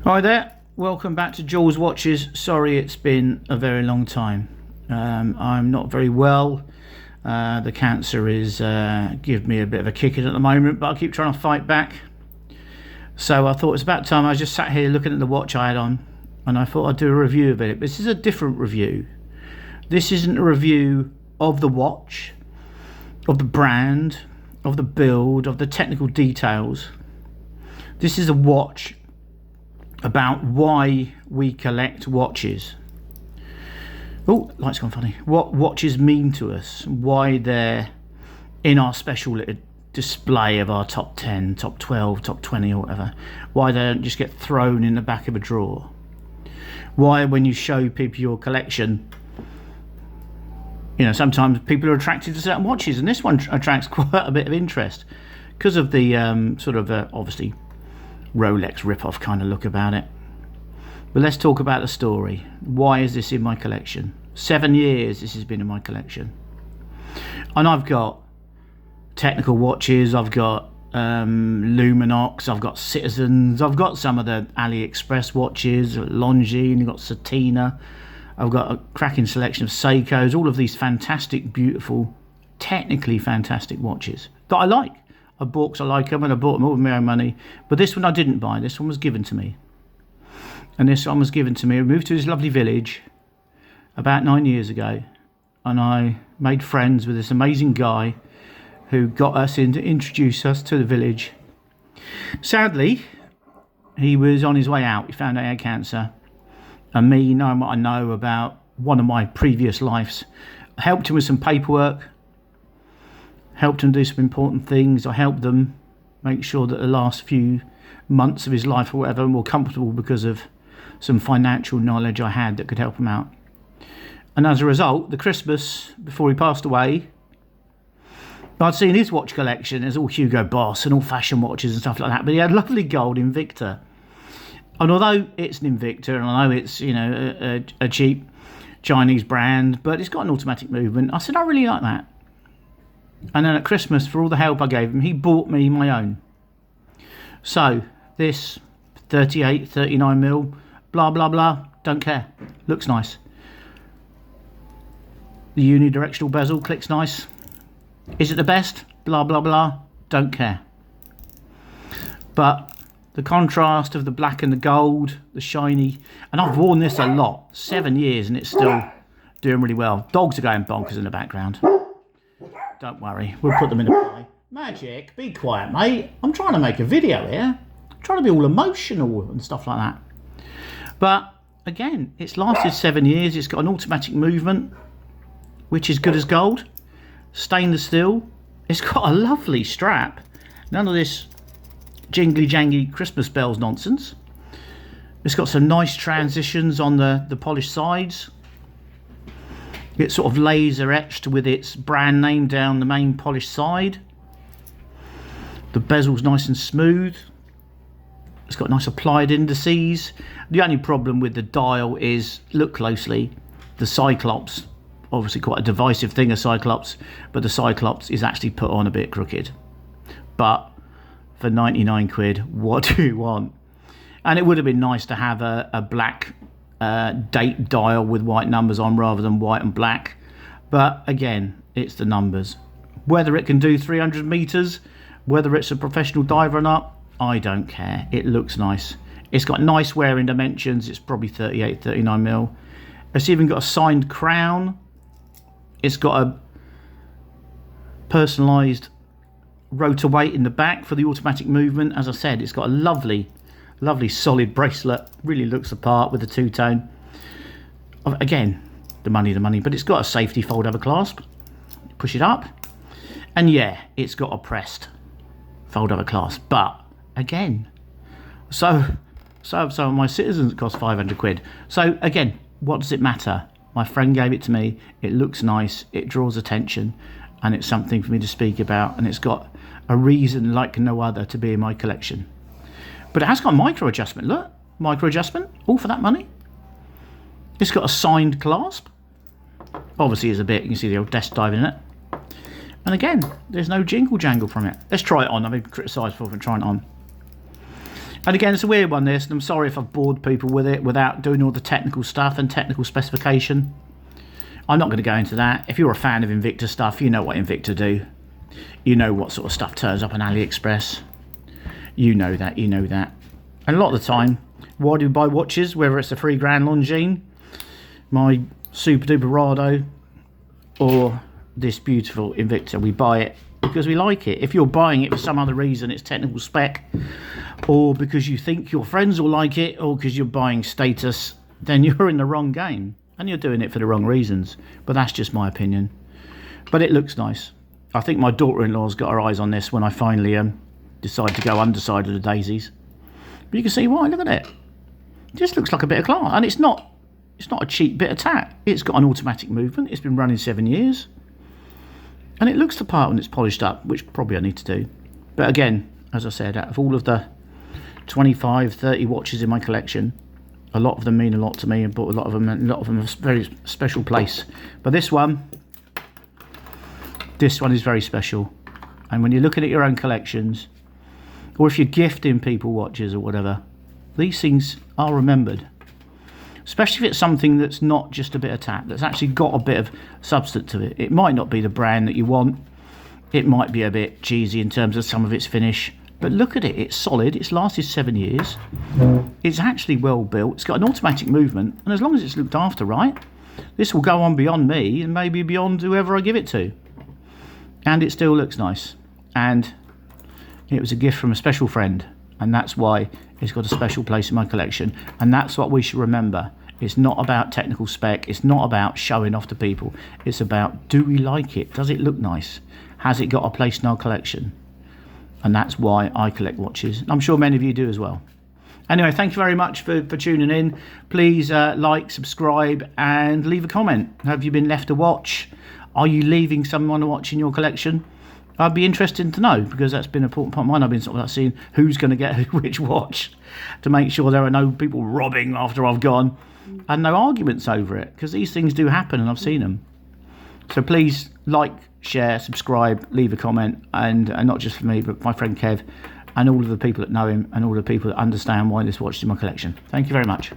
Hi there, welcome back to Jules Watches. Sorry it's been a very long time. I'm not very well. The cancer is giving me a bit of a kicking at the moment, but I keep trying to fight back. So I thought it's about time. I just sat here looking at the watch I had on, and I thought I'd do a review of it. This is a different review. This isn't a review of the watch, of the brand, of the build, of the technical details. This is a watch about why we collect watches. Oh, light's gone funny. What watches mean to us, why they're in our special little display of our top 10, top 12, top 20 or whatever, why they don't just get thrown in the back of a drawer, why when you show people your collection, you know, sometimes people are attracted to certain watches, and this one attracts quite a bit of interest because of the obviously Rolex rip-off kind of look about it. But let's talk about the story. Why is this in my collection? 7 years this has been in my collection, and I've got technical watches, I've got Luminox, I've got Citizens, I've got some of the AliExpress watches, Longines, I've got Satina, I've got a cracking selection of Seikos, all of these fantastic, beautiful, technically fantastic watches that I like. I bought because I like them, and I bought them all with my own money. But this one I didn't buy. This one was given to me. And this one was given to me. I moved to this lovely village about 9 years ago, and I made friends with this amazing guy who got us in to introduce us to the village. Sadly, he was on his way out. He found out he had cancer. And me, knowing what I know about one of my previous lives, I helped him with some paperwork, helped him do some important things. I helped them make sure that the last few months of his life or whatever were more comfortable because of some financial knowledge I had that could help him out. And as a result, the Christmas before he passed away, I'd seen his watch collection. There's all Hugo Boss and all fashion watches and stuff like that, but he had lovely gold Invicta. And although it's an Invicta, and I know it's, you know, a cheap Chinese brand, but it's got an automatic movement, I said, I really like that. And then at Christmas, for all the help I gave him, he bought me my own. So this 38, 39 mil, blah, blah, blah, don't care. Looks nice. The unidirectional bezel clicks nice. Is it the best? Blah, blah, blah, don't care. But the contrast of the black and the gold, the shiny, and I've worn this a lot, 7 years, and it's still doing really well. Dogs are going bonkers in the background. Don't worry, we'll put them in a play. Magic, be quiet, mate. I'm trying to make a video here. I'm trying to be all emotional and stuff like that. But again, it's lasted 7 years. It's got an automatic movement, which is good as gold. Stainless steel. It's got a lovely strap. None of this jingly jangy Christmas bells nonsense. It's got some nice transitions on the polished sides. It's sort of laser etched with its brand name down the main polished side. The bezel's nice and smooth. It's got nice applied indices. The only problem with the dial is, look closely, the Cyclops, obviously quite a divisive thing, a Cyclops, but the Cyclops is actually put on a bit crooked. But for 99 quid, what do you want? And it would have been nice to have a black date dial with white numbers on rather than white and black, but again, it's the numbers. Whether it can do 300 meters, whether it's a professional diver or not, I don't care. It looks nice. It's got nice wearing dimensions. It's probably 38, 39 mil. It's even got a signed crown. It's got a personalized rotor weight in the back for the automatic movement. As I said, it's got a lovely solid bracelet. Really looks the part with the two-tone. Again, the money, but it's got a safety fold-over clasp. Push it up, and yeah, it's got a pressed fold-over clasp. But again, so my Citizens cost 500 quid. So again, what does it matter? My friend gave it to me. It looks nice. It draws attention, and it's something for me to speak about. And it's got a reason like no other to be in my collection. But it has got micro adjustment. Look, micro adjustment, all for that money. It's got a signed clasp. Obviously, there's a bit, you can see the old desk dive in it. And again, there's no jingle jangle from it. Let's try it on. I've been criticised for trying it on. And again, it's a weird one, this, and I'm sorry if I've bored people with it without doing all the technical stuff and technical specification. I'm not going to go into that. If you're a fan of Invicta stuff, you know what Invicta do. You know what sort of stuff turns up on AliExpress. You know that, you know that. And a lot of the time, why do we buy watches, whether it's the $3 grand Longines, my Super Duper Rado, or this beautiful Invicta? We buy it because we like it. If you're buying it for some other reason, it's technical spec, or because you think your friends will like it, or because you're buying status, then you're in the wrong game and you're doing it for the wrong reasons. But that's just my opinion. But it looks nice. I think my daughter-in-law's got her eyes on this when I finally decide to go underside of the daisies. But you can see why. Look at it. It just looks like a bit of glass, and it's not a cheap bit of tat. It's got an automatic movement. It's been running 7 years. And it looks the part when it's polished up, which probably I need to do. But again, as I said, out of all of the 25, 30 watches in my collection, a lot of them mean a lot to me. I bought a lot of them, and a lot of them have a very special place. But this one is very special. And when you're looking at your own collections, or if you're gifting people watches or whatever, these things are remembered. Especially if it's something that's not just a bit of tat, that's actually got a bit of substance to it. It might not be the brand that you want. It might be a bit cheesy in terms of some of its finish. But look at it, it's solid, it's lasted 7 years. It's actually well built, it's got an automatic movement, and as long as it's looked after right, this will go on beyond me and maybe beyond whoever I give it to. And it still looks nice. And it was a gift from a special friend, and that's why it's got a special place in my collection. And that's what we should remember. It's not about technical spec, it's not about showing off to people. It's about, do we like it? Does it look nice? Has it got a place in our collection? And that's why I collect watches. I'm sure many of you do as well. Anyway, thank you very much for tuning in. Please like, subscribe, and leave a comment. Have you been left a watch? Are you leaving someone a watch in your collection? I'd be interested to know, because that's been an important part of mine. I've been sort of like seeing who's going to get which watch, to make sure there are no people robbing after I've gone, and no arguments over it, because these things do happen and I've seen them. So please like, share, subscribe, leave a comment, and not just for me, but my friend Kev, and all of the people that know him, and all the people that understand why this watch is in my collection. Thank you very much.